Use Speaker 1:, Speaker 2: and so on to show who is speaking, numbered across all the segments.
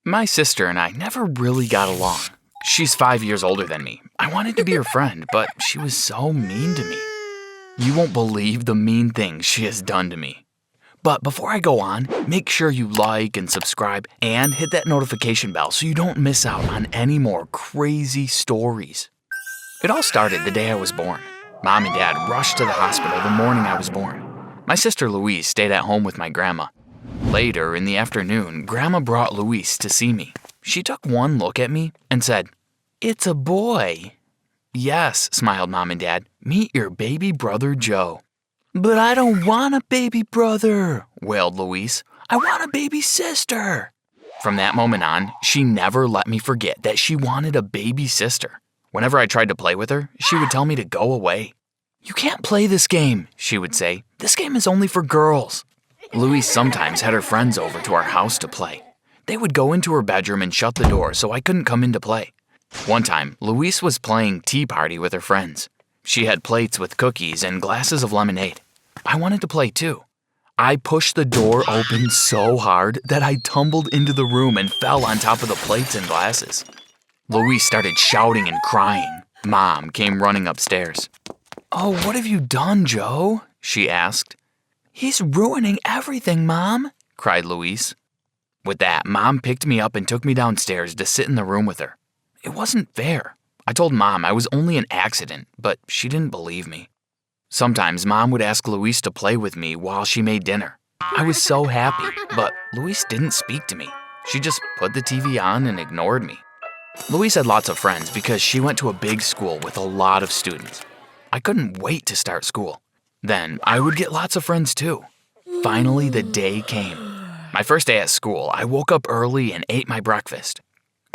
Speaker 1: My sister and I never really got along. She's 5 years older than me. I wanted to be her friend, but she was so mean to me. You won't believe the mean things she has done to me. But before I go on, make sure you like and subscribe and hit that notification bell so you don't miss out on any more crazy stories. It all started the day I was born. Mom and Dad rushed to the hospital the morning I was born. My sister Louise stayed at home with my grandma. Later in the afternoon, Grandma brought Louise to see me. She took one look at me and said, "It's a boy." "Yes," smiled Mom and Dad. "Meet your baby brother Joe." "But I don't want a baby brother," wailed Louise. "I want a baby sister." From that moment on, she never let me forget that she wanted a baby sister. Whenever I tried to play with her, she would tell me to go away. "You can't play this game," she would say. "This game is only for girls." Louise sometimes had her friends over to our house to play. They would go into her bedroom and shut the door so I couldn't come in to play. One time, Louise was playing tea party with her friends. She had plates with cookies and glasses of lemonade. I wanted to play too. I pushed the door open so hard that I tumbled into the room and fell on top of the plates and glasses. Louise started shouting and crying. Mom came running upstairs. "Oh, what have you done, Joe?" she asked. "He's ruining everything, Mom," cried Louise. With that, Mom picked me up and took me downstairs to sit in the room with her. It wasn't fair. I told Mom I was only an accident, but she didn't believe me. Sometimes Mom would ask Louise to play with me while she made dinner. I was so happy, but Louise didn't speak to me. She just put the TV on and ignored me. Louise had lots of friends because she went to a big school with a lot of students. I couldn't wait to start school. Then I would get lots of friends too. Finally, the day came. My first day at school, I woke up early and ate my breakfast.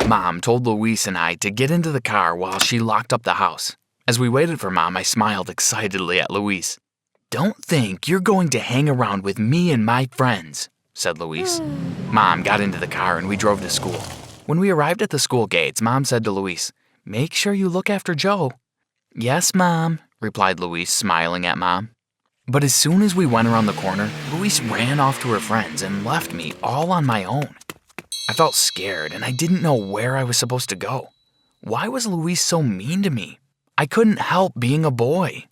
Speaker 1: Mom told Louise and I to get into the car while she locked up the house. As we waited for Mom, I smiled excitedly at Louise. "Don't think you're going to hang around with me and my friends," said Louise. Mom got into the car and we drove to school. When we arrived at the school gates, Mom said to Louise, "Make sure you look after Joe." "Yes, Mom," replied Louise, smiling at Mom. But as soon as we went around the corner, Louise ran off to her friends and left me all on my own. I felt scared and I didn't know where I was supposed to go. Why was Louise so mean to me? I couldn't help being a boy.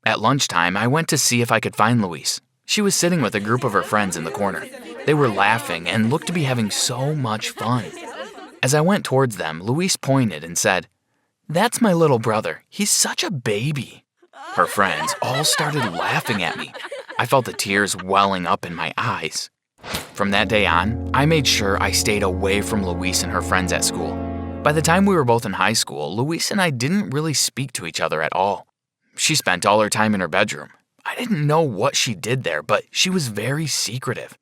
Speaker 1: At lunchtime, I went to see if I could find Louise. She was sitting with a group of her friends in the corner. They were laughing and looked to be having so much fun. As I went towards them, Louise pointed and said, "That's my little brother. He's such a baby." Her friends all started laughing at me. I felt the tears welling up in my eyes. From that day on, I made sure I stayed away from Louise and her friends at school. By the time we were both in high school, Louise and I didn't really speak to each other at all. She spent all her time in her bedroom. I didn't know what she did there, but she was very secretive.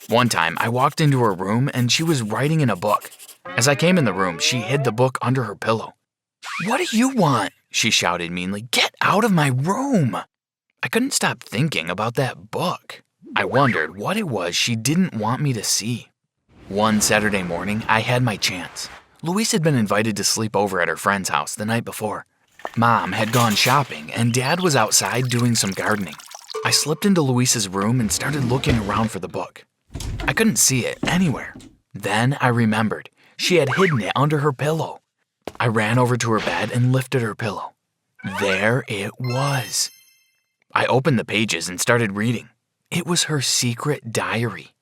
Speaker 1: One time, I walked into her room and she was writing in a book. As I came in the room, she hid the book under her pillow. "What do you want?" she shouted meanly. "Get out of my room!" I couldn't stop thinking about that book. I wondered what it was she didn't want me to see. One Saturday morning, I had my chance. Louise had been invited to sleep over at her friend's house the night before. Mom had gone shopping and Dad was outside doing some gardening. I slipped into Louise's room and started looking around for the book. I couldn't see it anywhere. Then I remembered. She had hidden it under her pillow. I ran over to her bed and lifted her pillow. There it was. I opened the pages and started reading. It was her secret diary.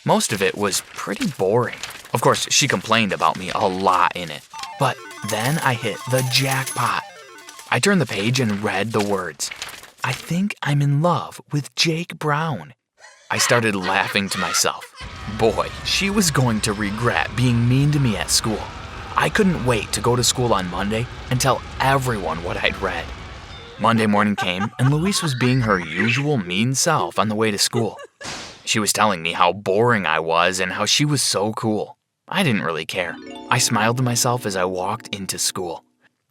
Speaker 1: Most of it was pretty boring. Of course, she complained about me a lot in it. But then I hit the jackpot. I turned the page and read the words. "I think I'm in love with Jake Brown." I started laughing to myself. Boy, she was going to regret being mean to me at school. I couldn't wait to go to school on Monday and tell everyone what I'd read. Monday morning came and Louise was being her usual mean self on the way to school. She was telling me how boring I was and how she was so cool. I didn't really care. I smiled to myself as I walked into school.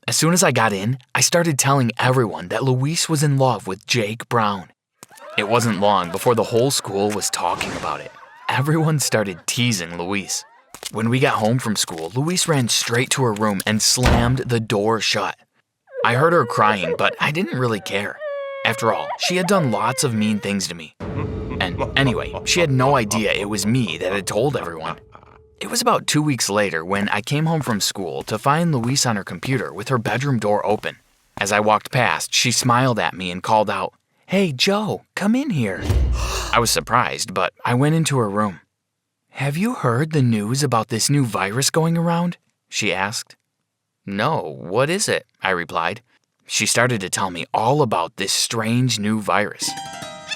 Speaker 1: As soon as I got in, I started telling everyone that Louise was in love with Jake Brown. It wasn't long before the whole school was talking about it. Everyone started teasing Louise. When we got home from school, Louise ran straight to her room and slammed the door shut. I heard her crying, but I didn't really care. After all, she had done lots of mean things to me. And anyway, she had no idea it was me that had told everyone. It was about 2 weeks later when I came home from school to find Louise on her computer with her bedroom door open. As I walked past, she smiled at me and called out, "Hey, Joe, come in here." I was surprised, but I went into her room. "Have you heard the news about this new virus going around?" she asked. "No, what is it?" I replied. She started to tell me all about this strange new virus.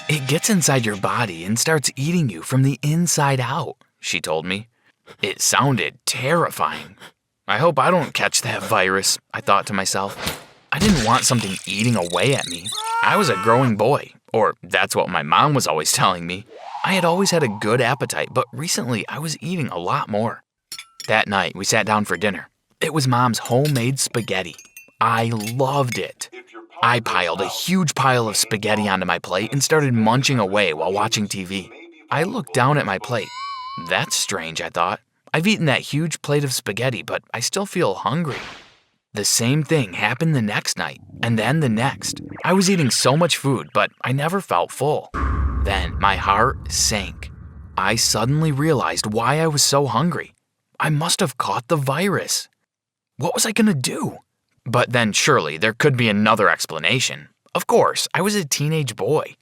Speaker 1: "It gets inside your body and starts eating you from the inside out," she told me. It sounded terrifying. I hope I don't catch that virus, I thought to myself. I didn't want something eating away at me. I was a growing boy, or that's what my mom was always telling me. I had always had a good appetite, but recently I was eating a lot more. That night, we sat down for dinner. It was Mom's homemade spaghetti. I loved it. I piled a huge pile of spaghetti onto my plate and started munching away while watching TV. I looked down at my plate. That's strange, I thought. I've eaten that huge plate of spaghetti, but I still feel hungry. The same thing happened the next night, and then the next. I was eating so much food, but I never felt full. Then my heart sank. I suddenly realized why I was so hungry. I must have caught the virus. What was I gonna do? But then surely there could be another explanation. Of course, I was a teenage boy.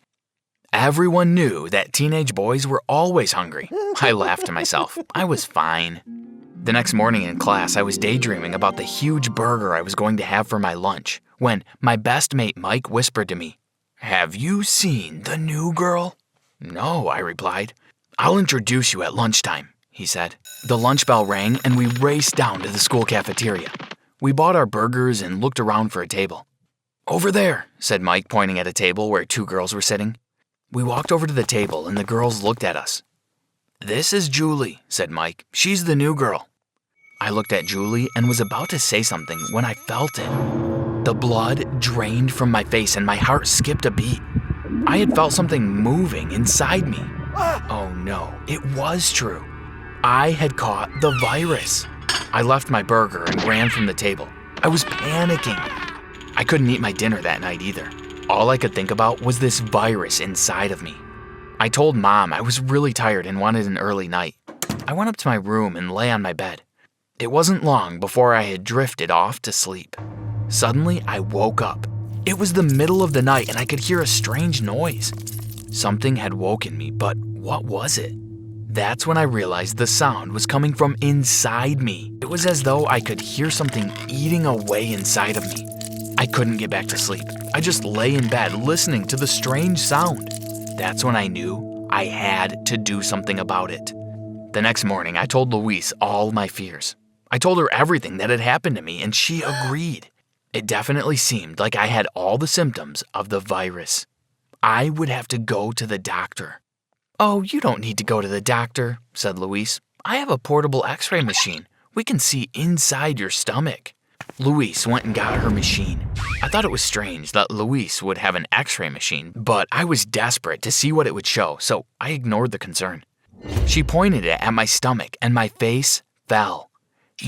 Speaker 1: Everyone knew that teenage boys were always hungry. I laughed to myself. I was fine. The next morning in class, I was daydreaming about the huge burger I was going to have for my lunch when my best mate Mike whispered to me, "Have you seen the new girl?" "No," I replied. "I'll introduce you at lunchtime," he said. The lunch bell rang and we raced down to the school cafeteria. We bought our burgers and looked around for a table. "Over there," said Mike, pointing at a table where 2 girls were sitting. We walked over to the table and the girls looked at us. "This is Julie," said Mike. "She's the new girl." I looked at Julie and was about to say something when I felt it. The blood drained from my face and my heart skipped a beat. I had felt something moving inside me. Oh no, it was true. I had caught the virus. I left my burger and ran from the table. I was panicking. I couldn't eat my dinner that night either. All I could think about was this virus inside of me. I told Mom I was really tired and wanted an early night. I went up to my room and lay on my bed. It wasn't long before I had drifted off to sleep. Suddenly, I woke up. It was the middle of the night and I could hear a strange noise. Something had woken me, but what was it? That's when I realized the sound was coming from inside me. It was as though I could hear something eating away inside of me. I couldn't get back to sleep. I just lay in bed listening to the strange sound. That's when I knew I had to do something about it. The next morning, I told Louise all my fears. I told her everything that had happened to me, and she agreed. It definitely seemed like I had all the symptoms of the virus. I would have to go to the doctor. "Oh, you don't need to go to the doctor," said Louise. "I have a portable x-ray machine. We can see inside your stomach." Louise went and got her machine. I thought it was strange that Louise would have an x-ray machine, but I was desperate to see what it would show, so I ignored the concern. She pointed it at my stomach and my face fell.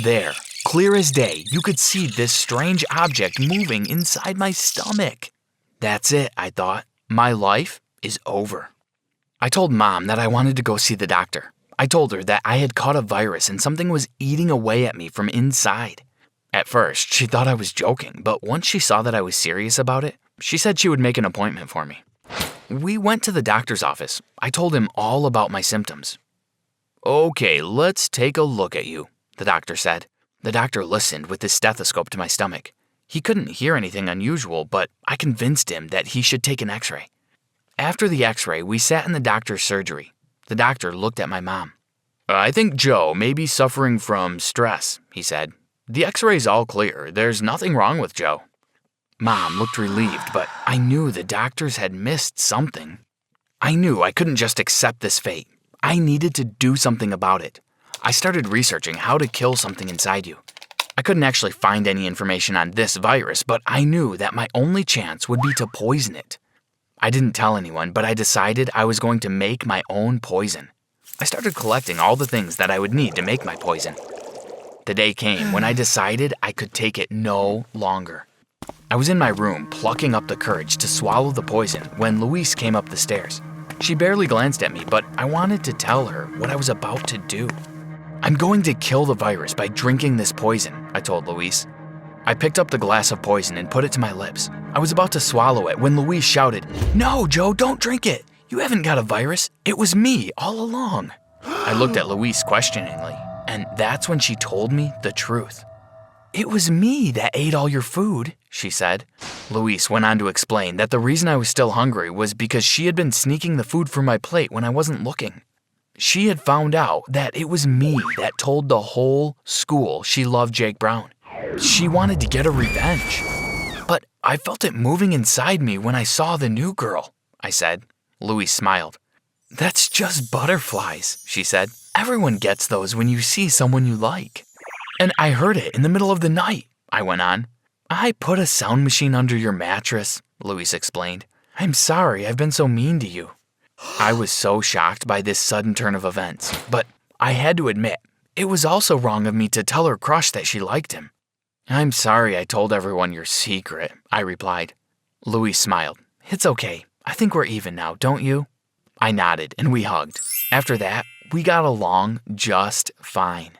Speaker 1: There, clear as day, you could see this strange object moving inside my stomach. That's it, I thought. My life is over. I told Mom that I wanted to go see the doctor. I told her that I had caught a virus and something was eating away at me from inside. At first, she thought I was joking, but once she saw that I was serious about it, she said she would make an appointment for me. We went to the doctor's office. I told him all about my symptoms. "Okay, let's take a look at you," the doctor said. The doctor listened with his stethoscope to my stomach. He couldn't hear anything unusual, but I convinced him that he should take an x-ray. After the x-ray, we sat in the doctor's surgery. The doctor looked at my mom. "I think Joe may be suffering from stress," he said. "The x-ray's all clear. There's nothing wrong with Joe." Mom looked relieved, but I knew the doctors had missed something. I knew I couldn't just accept this fate. I needed to do something about it. I started researching how to kill something inside you. I couldn't actually find any information on this virus, but I knew that my only chance would be to poison it. I didn't tell anyone, but I decided I was going to make my own poison. I started collecting all the things that I would need to make my poison. The day came when I decided I could take it no longer. I was in my room plucking up the courage to swallow the poison when Louise came up the stairs. She barely glanced at me, but I wanted to tell her what I was about to do. I'm going to kill the virus by drinking this poison, I told Luis. I picked up the glass of poison and put it to my lips. I was about to swallow it when Luis shouted, "No, Joe, don't drink it. You haven't got a virus. It was me all along." I looked at Luis questioningly, and that's when she told me the truth. "It was me that ate all your food," she said. Luis went on to explain that the reason I was still hungry was because she had been sneaking the food from my plate when I wasn't looking. She had found out that it was me that told the whole school she loved Jake Brown. She wanted to get a revenge. "But I felt it moving inside me when I saw the new girl," I said. Luis smiled. "That's just butterflies," she said. "Everyone gets those when you see someone you like." "And I heard it in the middle of the night," I went on. "I put a sound machine under your mattress," Luis explained. "I'm sorry I've been so mean to you." I was so shocked by this sudden turn of events, but I had to admit, it was also wrong of me to tell her crush that she liked him. "I'm sorry I told everyone your secret," I replied. Luis smiled. "It's okay. I think we're even now, don't you?" I nodded and we hugged. After that, we got along just fine.